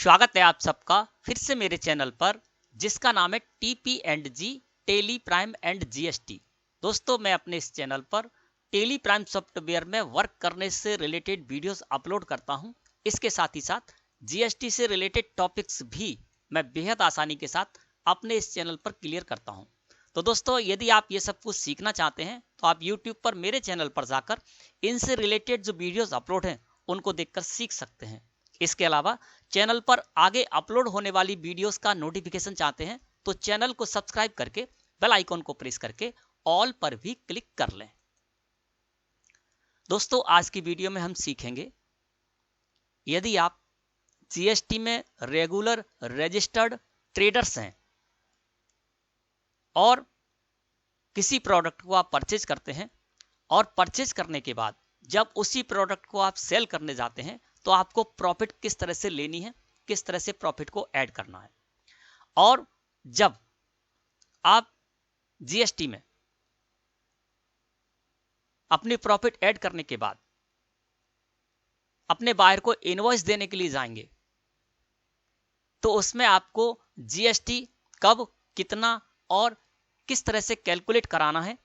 स्वागत है आप सबका फिर से मेरे चैनल पर, जिसका नाम है TP&G Tally Prime and GST। दोस्तों, मैं अपने इस चैनल पर टेली प्राइम सॉफ्टवेयर में वर्क करने से रिलेटेड वीडियोस अपलोड करता हूं। इसके साथ ही साथ GST से रिलेटेड टॉपिक्स भी मैं बेहद आसानी के साथ अपने इस चैनल पर क्लियर करता हूं। तो दोस्तों, यदि आप ये सब कुछ सीखना चाहते हैं तो आप YouTube पर मेरे चैनल पर जाकर इनसे रिलेटेड जो वीडियोस अपलोड हैं उनको देखकर सीख सकते हैं। इसके अलावा चैनल पर आगे अपलोड होने वाली वीडियोस का नोटिफिकेशन चाहते हैं तो चैनल को सब्सक्राइब करके बेल आइकॉन को प्रेस करके ऑल पर भी क्लिक कर लें। दोस्तों, आज की वीडियो में हम सीखेंगे, यदि आप GST में रेगुलर रजिस्टर्ड ट्रेडर्स हैं और किसी प्रोडक्ट को आप परचेज करते हैं और परचेज करने के बाद जब उसी प्रोडक्ट को आप सेल करने जाते हैं तो आपको प्रॉफिट किस तरह से लेनी है, किस तरह से प्रॉफिट को ऐड करना है। और जब आप GST में अपनी प्रॉफिट ऐड करने के बाद अपने बायर को इनवॉइस देने के लिए जाएंगे तो उसमें आपको GST कब, कितना और किस तरह से कैलकुलेट कराना है,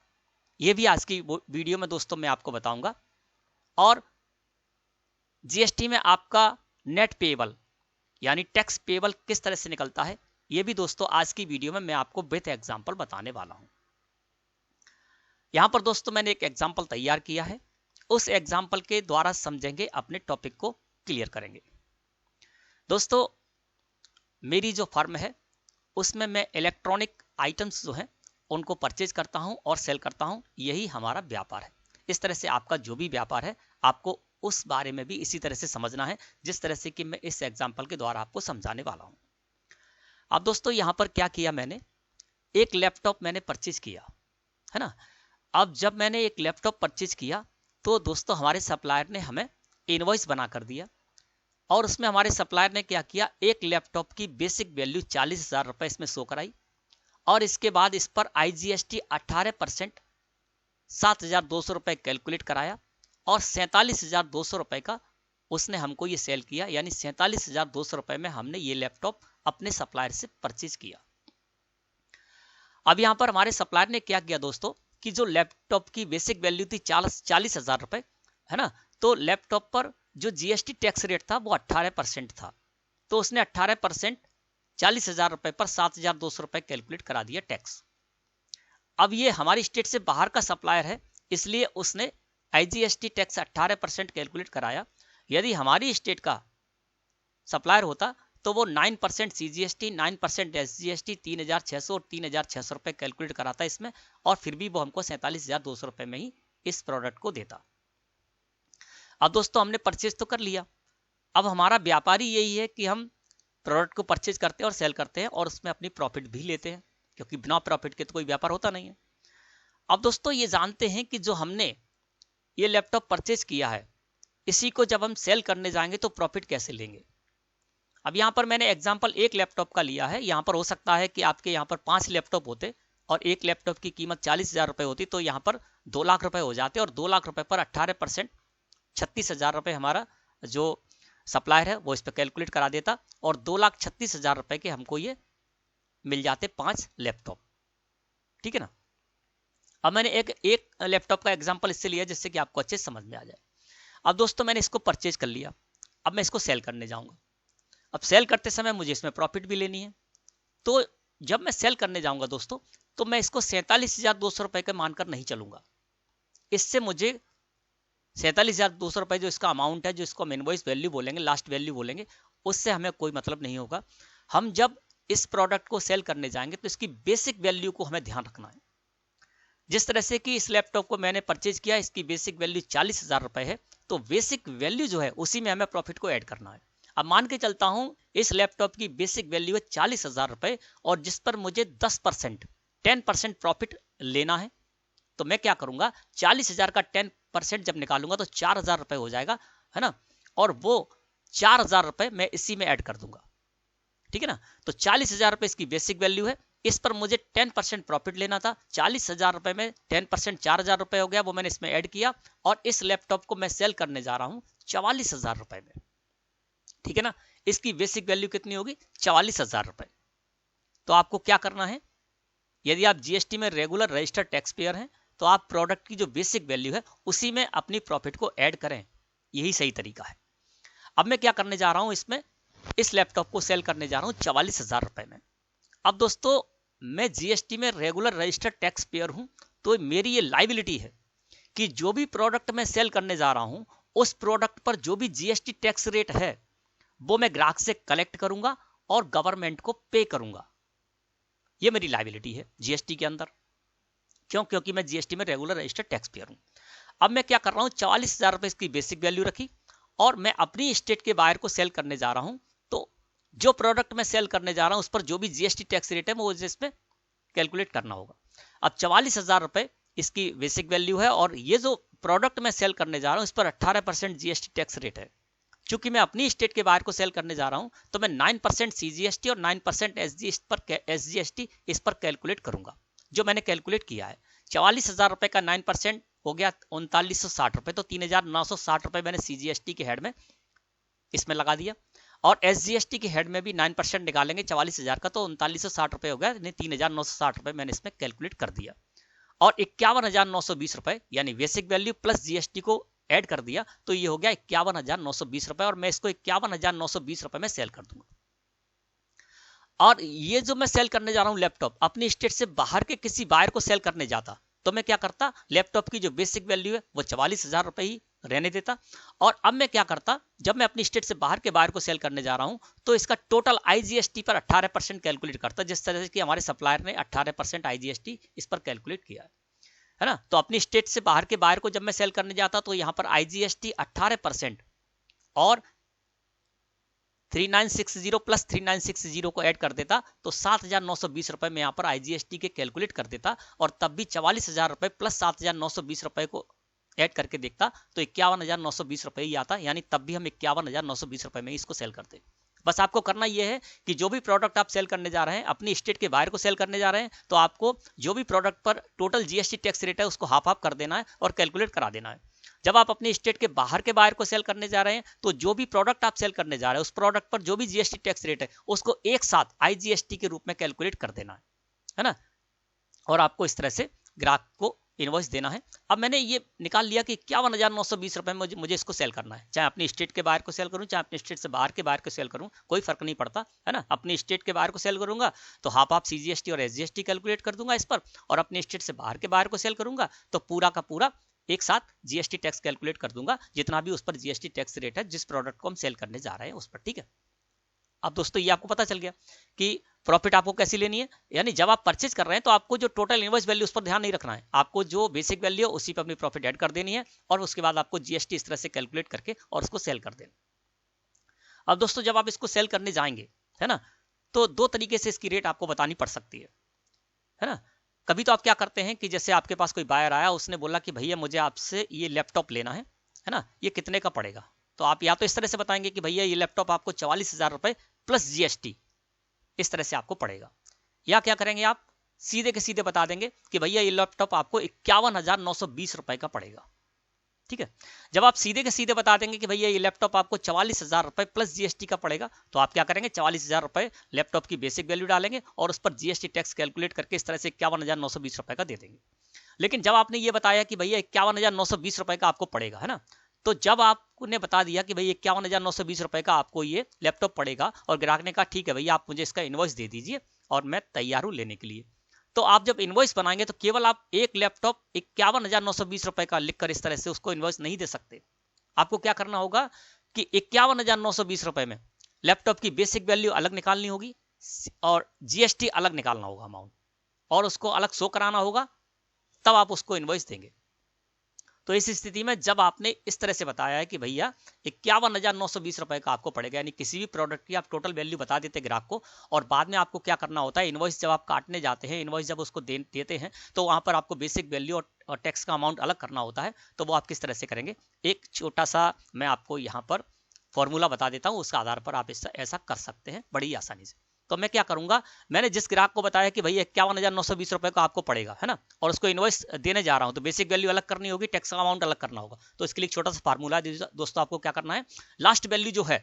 यह भी आज की वीडियो में दोस्तों मैं आपको बताऊंगा। और GST में आपका नेट पेएबल यानी टैक्स पेएबल किस तरह से निकलता है, यह भी दोस्तों आज की वीडियो में मैं आपको विथ एग्जांपल बताने वाला हूं। यहां पर दोस्तों मैंने एक एग्जांपल तैयार किया है, उस एग्जांपल के द्वारा समझेंगे, अपने टॉपिक को क्लियर करेंगे। दोस्तों, मेरी जो फर्म है उसमें मैं इलेक्ट्रॉनिक आइटम्स जो हैं उनको परचेज करता हूं और सेल करता हूं, यही हमारा व्यापार है। इस तरह से आपका जो भी व्यापार है आपको उस बारे में भी इसी तरह से समझना है, जिस तरह से कि मैं इस एग्जांपल के द्वारा आपको समझाने वाला हूं। अब दोस्तों, यहां पर क्या किया, मैंने एक लैपटॉप मैंने परचेज किया है ना। अब जब मैंने एक लैपटॉप परचेज किया तो दोस्तों हमारे सप्लायर ने हमें इनवॉइस बना कर दिया और उसमें हमारे सप्लायर ने क्या किया, एक लैपटॉप की बेसिक वैल्यू 40,000 रुपए इसमें शो कराई और इसके बाद इस पर IGST 18% 7,200 रुपए कैलकुलेट कराया और 47,200 रुपए का उसने हमको ये सेल किया, यानी 47,200 रुपए में हमने ये लैपटॉप अपने सप्लायर से परचेज किया। अब यहां पर हमारे सप्लायर ने क्या किया दोस्तों कि जो लैपटॉप की बेसिक वैल्यू थी 40,000 रुपए है ना, तो लैपटॉप पर जो GST टैक्स रेट था वो 18% था, तो उसने 18% 40,000 रुपए पर 7,200 रुपए कैलकुलेट करा दिया टैक्स। अब ये हमारी स्टेट से बाहर का सप्लायर है, इसलिए उसने IGST टैक्स 18% कैलकुलेट कराया। यदि हमारी स्टेट का सप्लायर होता तो वो 9% CGST, 9% SGST, 3,600 और 3,600 रुपए कैलकुलेट कराता इसमें, और फिर भी वो हमको 47,200 रुपए में ही इस प्रोडक्ट को देता। अब दोस्तों हमने परचेज तो कर लिया, अब हमारा व्यापारी यही है कि हम प्रोडक्ट को परचेज करते हैं और सेल करते हैं और उसमें अपनी प्रॉफिट भी लेते हैं, क्योंकि बिना प्रॉफिट के तो कोई व्यापार होता नहीं है। अब दोस्तों ये जानते हैं कि जो हमने ये लैपटॉप परचेज किया है इसी को जब हम सेल करने जाएंगे तो प्रॉफिट कैसे लेंगे। अब यहाँ पर मैंने एग्जांपल एक लैपटॉप का लिया है। यहाँ पर हो सकता है कि आपके यहाँ पर 5 लैपटॉप होते और एक लैपटॉप की कीमत 40,000 रुपए होती, तो यहाँ पर 2 लाख रुपए हो जाते और 2 लाख रुपए पर 18% 36,000 रुपए हमारा जो सप्लायर है वो इस पर कैलकुलेट करा देता और 2,36,000 रुपए के हमको ये मिल जाते 5 लैपटॉप। ठीक है ना। अब मैंने एक लैपटॉप का एग्जांपल इससे लिया जिससे कि आपको अच्छे समझ में आ जाए। अब दोस्तों मैंने इसको परचेज कर लिया, अब मैं इसको सेल करने जाऊंगा। अब सेल करते समय मुझे इसमें प्रॉफिट भी लेनी है, तो जब मैं सेल करने जाऊंगा दोस्तों तो मैं इसको 47,200 रुपए का मानकर नहीं चलूंगा। इससे मुझे 47,200 रुपए जो इसका अमाउंट है, जो इसको हम इनवॉइस वैल्यू बोलेंगे, लास्ट वैल्यू बोलेंगे, उससे हमें कोई मतलब नहीं होगा। हम जब इस प्रोडक्ट को सेल करने जाएंगे तो इसकी बेसिक वैल्यू को हमें ध्यान रखना है। जिस तरह से कि इस लैपटॉप को मैंने परचेज किया, इसकी बेसिक वैल्यू 40,000 रुपए है, तो बेसिक वैल्यू जो है उसी में हमें प्रॉफिट को ऐड करना है। अब मान के चलता हूं इस लैपटॉप की बेसिक वैल्यू है 40,000 रुपए और जिस पर मुझे 10% प्रॉफिट लेना है, तो मैं क्या करूंगा, 40,000 का 10% जब निकालूंगा तो 4,000 रुपए हो जाएगा, है ना, और वो 4,000 रुपए मैं इसी में ऐड कर दूंगा। ठीक है ना। तो 40,000 रुपए इसकी बेसिक वैल्यू है, इस पर मुझे 10% प्रॉफिट लेना था। 40,000 रुपए में 10% 4,000 रुपए हो गया, वो मैंने इसमें ऐड किया और इस लैपटॉप को मैं सेल करने जा रहा हूं 44,000 रुपए में। ठीक है ना। इसकी बेसिक वैल्यू कितनी होगी? 44,000 रुपए। तो आपको क्या करना है, यदि आप जीएसटी में रेगुलर रजिस्टर्ड टैक्स पेयर हैं तो आप प्रोडक्ट की जो बेसिक वैल्यू है उसी में अपनी प्रॉफिट को ऐड करें, यही सही तरीका है। अब मैं क्या करने जा रहा हूं, इसमें इस लैपटॉप को सेल करने जा रहा हूं 44,000 रुपए में। अब दोस्तों मैं जीएसटी में रेगुलर रजिस्टर्ड टैक्स पेयर हूं, तो मेरी ये लायबिलिटी है कि जो भी प्रोडक्ट मैं सेल करने जा रहा हूं उस प्रोडक्ट पर जो भी जीएसटी टैक्स रेट है वो मैं ग्राहक से कलेक्ट करूंगा और गवर्नमेंट को पे करूंगा। ये मेरी लायबिलिटी है जीएसटी के अंदर। क्यों? क्योंकि मैं जीएसटी में रेगुलर रजिस्टर्ड टैक्स पेयर हूं। अब मैं क्या कर रहा हूं, 44,000 रुपए इसकी बेसिक वैल्यू रखी और मैं अपनी स्टेट के बायर को सेल करने जा रहा हूं। तो जो प्रोडक्ट मैं सेल करने जा रहा हूं उस पर जो भी जीएसटी टैक्स रेट है वो इसमें कैलकुलेट करना होगा। अब 44,000 रुपए इसकी बेसिक वैल्यू है और ये जो प्रोडक्ट मैं सेल करने जा रहा हूं इस पर 18% जीएसटी टैक्स रेट है। चूंकि मैं अपनी स्टेट के बाहर को सेल करने जा रहा हूं तो मैं 9% सीजीएसटी और 9% एसजीएसटी इस पर कैलकुलेट करूंगा, जो मैंने कैलकुलेट किया है। 44,000 रुपए का 9% हो गया 3960 रुपए, तो 3,960 रुपए मैंने सीजीएसटी के हेड में इसमें लगा दिया और एसजीएसटी के हेड में भी 9% निकालेंगे 44,000 का, तो 3960 रुपए हो गया, 3,960 रुपए मैंने इसमें कैलकुलेट कर दिया। और 51,920 रुपए यानी बेसिक वैल्यू प्लस जीएसटी को ऐड कर दिया, तो ये हो गया 51,920 रुपए और मैं इसको 51,920 रुपए में सेल कर दूंगा। और ये जो मैं सेल करने जा रहा हूं लैपटॉप अपनी स्टेट से बाहर के किसी बायर को सेल करने जाता तो मैं क्या करता, लैपटॉप की जो बेसिक वैल्यू है वो 44,000 रुपए ही रहने देता। और अब मैं क्या करता, जब मैं अपनी स्टेट से बाहर के बायर को सेल करने जा रहा हूं तो इसका टोटल आईजीएसटी पर 18% कैलकुलेट करता, जिस तरह से कि हमारे सप्लायर ने 18% आईजीएसटी इस पर कैलकुलेट किया है ना। तो अपनी स्टेट से बाहर के बायर को जब मैं सेल करने जाता तो यहां पर आईजीएसटी 18% और 3960 प्लस 3960 को ऐड कर देता, तो 7,920 रुपए में यहां पर आईजीएसटी के कैलकुलेट कर देता और तब भी 44,000 रुपए प्लस 7,920 रुपए को ऐड करके देखता तो 51,920 रुपए ही आता, यानी तब भी हम 51,920 रुपए में इसको सेल करते। बस आपको करना यह है कि जो भी प्रोडक्ट आप सेल करने जा रहे हैं अपनी स्टेट के बाहर को सेल करने जा रहे हैं तो आपको जो भी प्रोडक्ट पर टोटल जीएसटी टैक्स रेट है उसको हाफ हाफ कर देना है और कैलकुलेट करा देना है। जब आप अपनी स्टेट के बाहर के बायर को सेल करने जा रहे हैं तो जो भी प्रोडक्ट आप सेल करने जा रहे हैं उस प्रोडक्ट पर जो भी जीएसटी टैक्स रेट है उसको एक साथ आईजीएसटी के रूप में कैलकुलेट कर देना है ना। और आपको इस तरह से ग्राहक को इनवॉइस देना है। अब मैंने ये निकाल लिया कि 51,920 रुपए में मुझे इसको सेल करना है, चाहे अपनी स्टेट के बाहर को सेल करूं चाहे अपनी स्टेट से बाहर के बाहर को सेल करूं, कोई फर्क नहीं पड़ता है ना। अपनी स्टेट के बाहर को सेल करूंगा तो हाफ हाफ सीजीएसटी और एसजीएसटी कैलकुलेट कर दूंगा इस पर, और अपनी स्टेट से बाहर के बाहर को सेल करूंगा तो पूरा का पूरा एक साथ जीएसटी टैक्स कैलकुलेट कर दूंगा, जितना भी उस पर जीएसटी टैक्स रेट है जिस प्रोडक्ट को हम सेल करने जा रहे हैं उस पर। ठीक है, अब दोस्तों ये आपको पता चल गया कि प्रॉफिट आपको कैसी लेनी है। यानी जब आप परचेज कर रहे हैं तो आपको जो टोटल इनवॉइस वैल्यू उस पर ध्यान नहीं रखना है, आपको जो बेसिक वैल्यू है उसी पर अपनी प्रॉफिट ऐड कर देनी है और उसके बाद आपको जीएसटी इस तरह से कैलकुलेट करके और उसको सेल कर देना। अब दोस्तों जब आप इसको सेल करने जाएंगे है ना तो दो तरीके से इसकी रेट आपको बतानी पड़ सकती है ना। कभी तो आप क्या करते हैं कि जैसे आपके पास कोई बायर आया, उसने बोला कि भैया मुझे आपसे ये लैपटॉप लेना है ना, ये कितने का पड़ेगा, तो आप या तो इस तरह से बताएंगे कि भैया ये लैपटॉप आपको 44,000 रुपए प्लस जीएसटी इस तरह से आपको पड़ेगा, या क्या करेंगे आप सीधे के सीधे बता देंगे कि भैया ये लैपटॉप आपको 51,920 रुपए का पड़ेगा। ठीक है, जब आप सीधे के सीधे बता देंगे कि भैया ये लैपटॉप आपको 44,000 रुपए प्लस जीएसटी का पड़ेगा, तो आप क्या करेंगे 44,000 रुपए लैपटॉप की बेसिक वैल्यू डालेंगे और उस पर जीएसटी टैक्स कैलकुलेट करके इस तरह से 51,920 रुपए का दे देंगे। लेकिन जब आपने ये बताया कि भैया 51,920 रुपए का आपको पड़ेगा है ना, तो जब आपने बता दिया कि भैया 51,920 रुपए का आपको ये लैपटॉप पड़ेगा और ग्राहक ने कहा ठीक है भैया आप मुझे इसका इनवॉइस दे दीजिए और मैं तैयार हूं लेने के लिए, तो आप जब इनवॉइस बनाएंगे तो केवल आप एक लैपटॉप 51,920 रुपए का लिखकर इस तरह से उसको इनवॉइस नहीं दे सकते। आपको क्या करना होगा कि 51,920 रुपए में लैपटॉप की बेसिक वैल्यू अलग निकालनी होगी और जीएसटी अलग निकालना होगा अमाउंट, और उसको अलग शो कराना होगा, तब आप उसको इनवॉइस देंगे। तो इस स्थिति में जब आपने इस तरह से बताया है कि भैया 51,920 रुपए का आपको पड़ेगा, यानी किसी भी प्रोडक्ट की आप टोटल वैल्यू बता देते ग्राहक को, और बाद में आपको क्या करना होता है इनवॉइस जब आप काटने जाते हैं, इनवॉइस जब उसको देते हैं तो वहां पर आपको बेसिक वैल्यू और टैक्स का अमाउंट अलग करना होता है। तो वो आप किस तरह से करेंगे, एक छोटा सा मैं आपको यहाँ पर फॉर्मूला बता देता हूँ, उसके आधार पर आप ऐसा कर सकते हैं बड़ी आसानी से। तो मैं क्या करूंगा, मैंने जिस ग्राहक को बताया कि भैया 51,920 रुपए का आपको पड़ेगा है ना, और उसको इनवॉइस देने जा रहा हूं, तो बेसिक वैल्यू अलग करनी होगी, टैक्स का अमाउंट अलग करना होगा। तो इसके लिए छोटा सा फार्मूला दोस्तों आपको क्या करना है, लास्ट वैल्यू जो है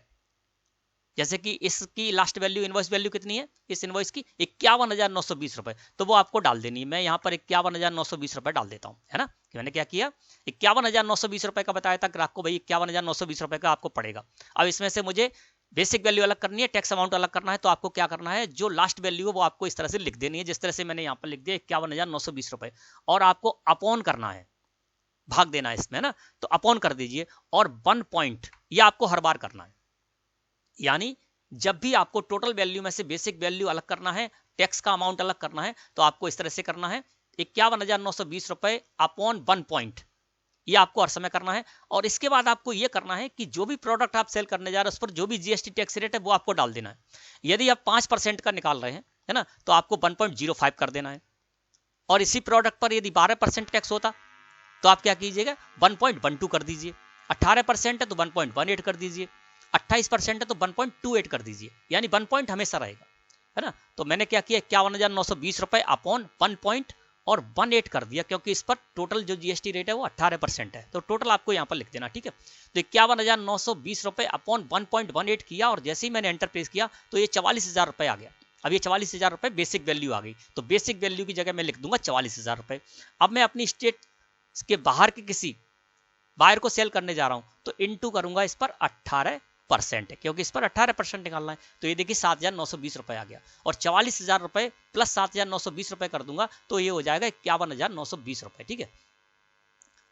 जैसे कि इसकी लास्ट वैल्यू इनवॉइस वैल्यू कितनी है इस इनवॉइस की 51,920 रुपए, तो वो आपको डाल देनी है। मैं यहाँ पर 51,920 रुपए डाल देता हूँ, है ना। कि मैंने क्या किया 51,920 रुपए का बताया था ग्राहक को, भाई 51,920 रुपए का आपको पड़ेगा। अब इसमें से मुझे बेसिक वैल्यू अलग करनी है, टैक्स अमाउंट अलग करना है, तो आपको क्या करना है, जो लास्ट वैल्यू है वो आपको इस तरह से लिख देनी है, जिस तरह से मैंने यहाँ पर लिख दिया 51,920 रुपए, और आपको अपॉन करना है, भाग देना है इसमें ना, तो अपॉन कर दीजिए। और 1 पॉइंट ये आपको हर बार करना है, यानी जब भी आपको टोटल वैल्यू में से बेसिक वैल्यू अलग करना है, टैक्स का अमाउंट अलग करना है, तो आपको इस तरह से करना है 51,920 रुपए अपॉन 1 पॉइंट, ये आपको हर समय करना है। और इसके बाद आपको ये करना है कि जो भी प्रोडक्ट आप सेल करने जा रहे हैं उस पर जो भी जीएसटी टैक्स रेट है वो आपको डाल देना है। यदि आप 5% का निकाल रहे हैं, है ना, तो आपको 1.05 कर देना है। और इसी प्रोडक्ट पर यदि 12% टैक्स होता तो आप क्या कीजिएगा 1.12 कर दीजिए, 18% है तो 1.18 कर दीजिए, 28% है तो 1.28 कर दीजिए, यानी 1 पॉइंट हमेशा रहेगा, है ना। तो मैंने क्या किया 51,920 रुपए अपॉन 1 पॉइंट और 18 कर दिया, क्योंकि इस पर टोटल जो जीएसटी रेट है वो 18% है, तो टोटल आपको यहाँ पर लिख देना, ठीक है। तो 51,920 रुपए अपॉन 1.18 किया, और जैसे ही मैंने एंटर प्रेस किया तो ये 44,000 रुपए आ गया। अब ये 44,000 रुपए बेसिक वैल्यू आ गई, तो बेसिक वैल्यू की जगह मैं लिख दूंगा 44,000 रुपए। अब मैं अपनी स्टेट के बाहर के किसी बायर को सेल करने जा रहा हूं, तो इनटू करूंगा इस पर 18% है, क्योंकि इस पर 18% निकालना है। तो ये देखिए 7,920 रुपए आ गया, और 44,000 रुपए प्लस 7,920 रुपए कर दूंगा तो ये हो जाएगा 51,920 रुपए, ठीक है।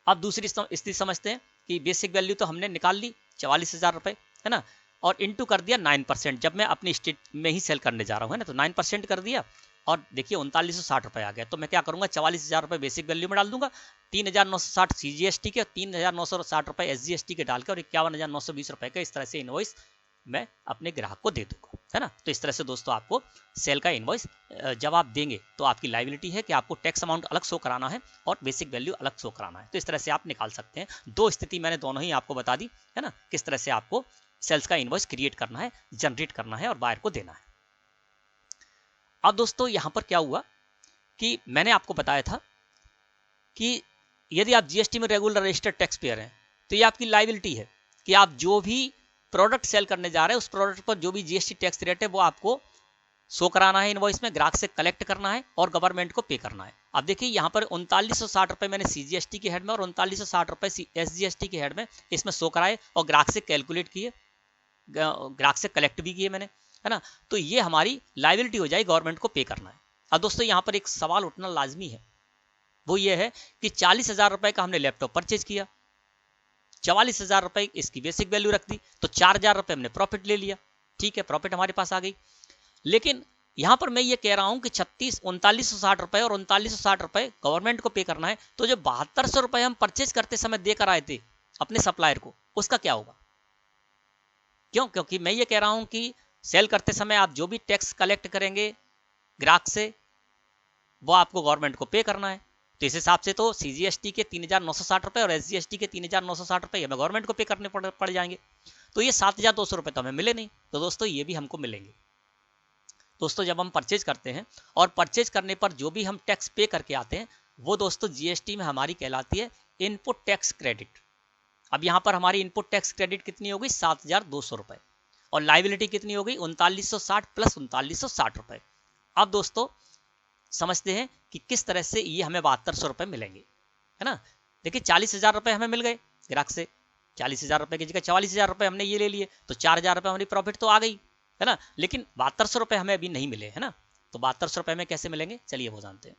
अब दूसरी स्थिति समझते हैं कि बेसिक वैल्यू तो हमने निकाल ली 44,000 रुपए, है ना, और इनटू कर दिया 9%, जब मैं अपनी स्टेट में ही सेल करने जा रहा हूँ, है ना, तो 9% कर दिया, और देखिए 3960 रुपए आ गया। तो मैं क्या करूंगा 44,000 रुपए बेसिक वैल्यू में डाल दूंगा, 3,960 सीजीएसटी के, 3,960 रुपए एसजीएसटी के डाल के, और 51,920 रुपए का इस तरह से इनवॉइस मैं अपने ग्राहक को दे दूंगा, है ना। तो इस तरह से दोस्तों आपको सेल का इनवॉइस जब आप देंगे तो आपकी लायबिलिटी है कि आपको टैक्स अमाउंट अलग शो कराना है और बेसिक वैल्यू अलग शो कराना है। तो इस तरह से आप निकाल सकते हैं। दो स्थिति मैंने दोनों ही आपको बता दी, है ना, किस तरह से आपको सेल्स का इनवॉइस क्रिएट करना है, जनरेट करना है और बायर को देना है। अब दोस्तों यहां पर क्या हुआ कि मैंने आपको बताया था कि यदि आप जीएसटी में रेगुलर रजिस्टर्ड टैक्स पेयर हैं तो ये आपकी लायबिलिटी है कि आप जो भी प्रोडक्ट सेल करने जा रहे हैं उस प्रोडक्ट पर जो भी जीएसटी टैक्स रेट है वो आपको शो कराना है इनवॉइस में, ग्राहक से कलेक्ट करना है और गवर्नमेंट को पे करना है। अब देखिए यहाँ पर 3960 रुपए मैंने सीजीएसटी के हेड में और 3960 रुपए एसजीएसटी के हेड में इसमें शो कराए और ग्राहक से कैलकुलेट किए, ग्राहक से कलेक्ट भी किए मैंने, है ना। तो ये हमारी लायबिलिटी हो जाएगी, गवर्नमेंट को पे करना है। अब दोस्तों यहाँ पर एक सवाल उठना लाजमी है, वो ये है कि 40,000 रुपए का हमने लैपटॉप परचेज किया, 44,000 रुपए इसकी बेसिक वैल्यू रख दी, तो 4,000 रुपए हमने प्रॉफिट ले लिया, ठीक है, प्रॉफिट हमारे पास आ गई। लेकिन यहां पर मैं ये कह रहा हूं कि 3960 रुपए और 3960 रुपए गवर्नमेंट को पे करना है, तो जो 7200 रुपए हम परचेज करते समय देकर आए थे अपने सप्लायर को, उसका क्या होगा? क्यों? क्योंकि मैं ये कह रहा हूं कि सेल करते समय आप जो भी टैक्स कलेक्ट करेंगे ग्राहक से वो आपको गवर्नमेंट को पे करना है। तो इस हिसाब से तो सीजीएसटी के 3,960 रुपए और एसजीएसटी के 3,960 रुपए हमें गवर्नमेंट को पे करने पड़ जाएंगे, तो ये 7,200 रुपए तो हमें मिले नहीं। तो दोस्तों ये भी हमको मिलेंगे। दोस्तों जब हम परचेज करते हैं और परचेज करने पर जो भी हम टैक्स पे करके आते हैं वो दोस्तों जीएसटी में हमारी कहलाती है इनपुट टैक्स क्रेडिट। अब यहाँ पर हमारी इनपुट टैक्स क्रेडिट कितनी होगी 7,200 रुपए, और लायबिलिटी कितनी हो गई 3960 प्लस 3960 रुपए। अब दोस्तों समझते हैं कि किस तरह से ये हमें 7200 रुपए मिलेंगे, है ना। देखिए 40,000 रुपए हमें मिल गए ग्राहक से, 40,000 रुपए की जगह 44,000 रुपए हमने ये ले लिए, तो 4,000 रुपए हमारी प्रॉफिट तो आ गई, है ना। लेकिन 7200 रुपए हमें अभी नहीं मिले, है ना। तो 7200 रुपए में कैसे मिलेंगे, चलिए वो जानते हैं।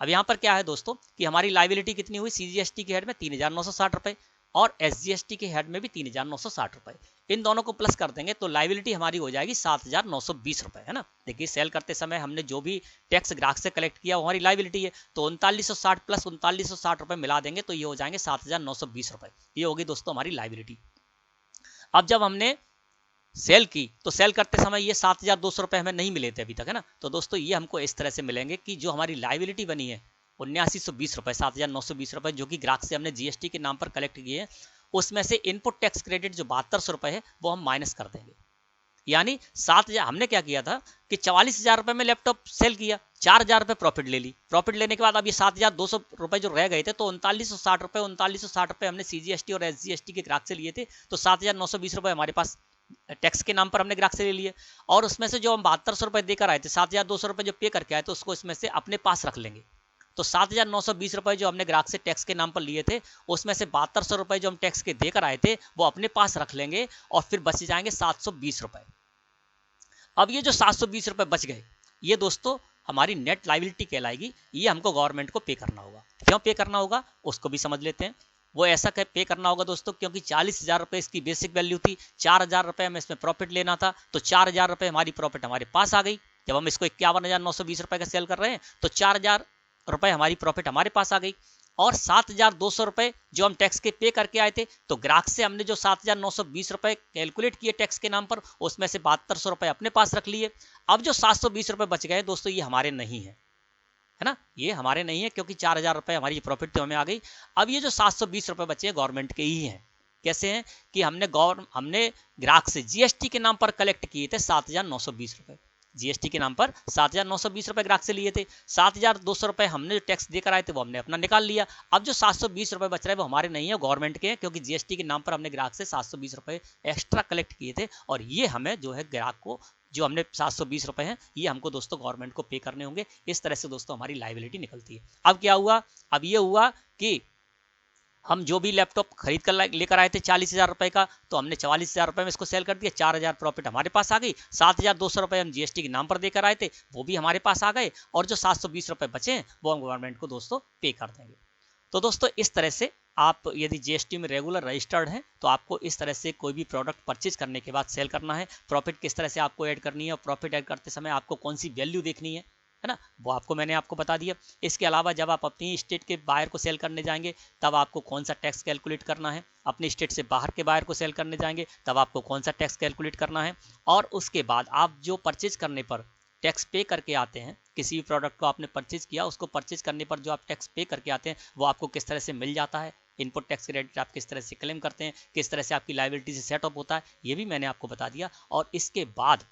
अब यहाँ पर क्या है दोस्तों कि हमारी लायबिलिटी कितनी हुई सीजीएसटी के हेड में 3,960 रुपए और एसजीएसटी के हेड में भी 3,960 रुपए, इन दोनों को प्लस कर देंगे तो लायबिलिटी हमारी हो जाएगी 7,920 रुपए, है ना। देखिए सेल करते समय हमने जो भी टैक्स ग्राहक से कलेक्ट किया वो हमारी लायबिलिटी है, तो 3960 प्लस 3960 रुपए मिला देंगे तो ये हो जाएंगे 7,920 रुपए, ये होगी दोस्तों हमारी लायबिलिटी। अब जब हमने सेल की तो सेल करते समय ये 7,200 रुपए हमें नहीं मिले थे अभी तक, है ना। तो दोस्तों ये हमको इस तरह से मिलेंगे कि जो हमारी लायबिलिटी बनी है 7920 रुपए, 7,920 रुपए जो कि ग्राहक से हमने जीएसटी के नाम पर कलेक्ट किए हैं, उसमें से इनपुट टैक्स क्रेडिट जो 7200 रुपए है वो हम माइनस कर देंगे। यानी 7,000 हमने क्या किया था कि 44,000 रुपए में लैपटॉप सेल किया, 4,000 रुपए प्रॉफिट ले ली, प्रॉफिट लेने के बाद अब ये 7,200 रुपए जो रह गए थे तो 3960 रुपए हमने सीजीएसटी और एसजीएसटी के ग्राहक से लिए थे, तो 7,920 रुपए हमारे पास टैक्स के नाम पर हमने ग्राहक से ले लिए, और उसमें से जो हम 7200 रुपए देकर आए थे, 7200 रुपए जो पे करके आए थे, उसको इसमें से अपने पास रख लेंगे। तो 7920 रुपए जो हमने ग्राहक से टैक्स के नाम पर लिए थे, उसमें से 7200 रुपए जो हम टैक्स के देकर आए थे वो अपने पास रख लेंगे, और फिर बच जाएंगे 720 रुपए। अब ये जो 720 रुपए बच गए, ये दोस्तों हमारी नेट लायबिलिटी कहलाएगी। ये हमको गवर्नमेंट को पे करना होगा। क्यों पे करना होगा उसको भी समझ लेते हैं। वो ऐसा पे करना होगा दोस्तों क्योंकि 40,000 रुपए इसकी बेसिक वैल्यू थी, 4,000 रुपए हमें इसमें प्रॉफिट लेना था, तो 4,000 रुपए हमारी प्रॉफिट हमारे पास आ गई। जब हम इसको 51,920 रुपए का सेल कर रहे हैं तो 4,000 रुपए हमारी प्रॉफिट हमारे पास आ गई, और 7,200 रुपए जो हम टैक्स के पे करके आए थे, तो ग्राहक से हमने जो 7,920 रुपए कैलकुलेट किए टैक्स के नाम पर, उसमें से 7200 रुपए अपने पास रख लिए। अब जो 720 रुपए बच गए दोस्तों, ये हमारे नहीं है, है ना, ये हमारे नहीं है क्योंकि 4,000 रुपए हमारी प्रॉफिट तो हमें आ गई। अब ये जो 720 रुपए बचे गवर्नमेंट के ही हैं। कैसे हैं कि हमने ग्राहक से जीएसटी के नाम पर कलेक्ट किए थे 7,920 रुपए, जीएसटी के नाम पर 7,920 रुपए ग्राहक से लिए थे। 7,200 रुपए हमने जो टैक्स देकर आए थे वो हमने अपना निकाल लिया। अब जो 720 रुपए बच रहे हैं वो हमारे नहीं है, गवर्नमेंट के हैं, क्योंकि जीएसटी के नाम पर हमने ग्राहक से 720 रुपए एक्स्ट्रा कलेक्ट किए थे, और ये हमें जो है ग्राहक को जो हमने 720 रुपए हैं ये हमको दोस्तों गवर्नमेंट को पे करने होंगे। इस तरह से दोस्तों हमारी लायबिलिटी निकलती है। अब क्या हुआ, अब ये हुआ कि हम जो भी लैपटॉप खरीद कर लेकर आए थे 40,000 रुपए का, तो हमने 44,000 रुपए में इसको सेल कर दिया, 4,000 प्रॉफिट हमारे पास आ गई, 7,200 रुपए हम जीएसटी के नाम पर देकर आए थे वो भी हमारे पास आ गए, और जो 720 रुपए बचे हैं वो हम गवर्नमेंट को दोस्तों पे कर देंगे। तो दोस्तों इस तरह से आप यदि जीएसटी में रेगुलर रजिस्टर्ड हैं तो आपको इस तरह से कोई भी प्रोडक्ट परचेज करने के बाद सेल करना है, प्रॉफिट किस तरह से आपको ऐड करनी है, और प्रॉफिट ऐड करते समय आपको कौन सी वैल्यू देखनी है ना, वो मैंने आपको बता दिया। इसके अलावा जब आप अपनी स्टेट के बायर को सेल करने जाएंगे तब आपको कौन सा टैक्स कैलकुलेट करना है, अपनी स्टेट से बाहर के बायर को सेल करने जाएंगे तब आपको कौन सा टैक्स कैलकुलेट करना है, और उसके बाद आप जो परचेज करने पर टैक्स पे करके आते हैं, किसी भी प्रोडक्ट को आपने परचेज किया, उसको परचेज करने पर जो आप टैक्स पे करके आते हैं वो आपको किस तरह से मिल जाता है, इनपुट टैक्स क्रेडिट आप किस तरह से क्लेम करते हैं, किस तरह से आपकी लायबिलिटी से सेटअप होता है, ये भी मैंने आपको बता दिया। और इसके बाद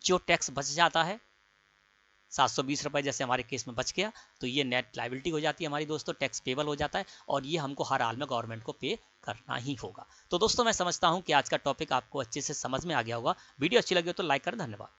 जो टैक्स बच जाता है 720 रुपए जैसे हमारे केस में बच गया, तो ये नेट लायबिलिटी हो जाती है हमारी दोस्तों, टैक्स पेबल हो जाता है, और ये हमको हर हाल में गवर्नमेंट को पे करना ही होगा। तो दोस्तों मैं समझता हूं कि आज का टॉपिक आपको अच्छे से समझ में आ गया होगा। वीडियो अच्छी लगी हो तो लाइक करें। धन्यवाद।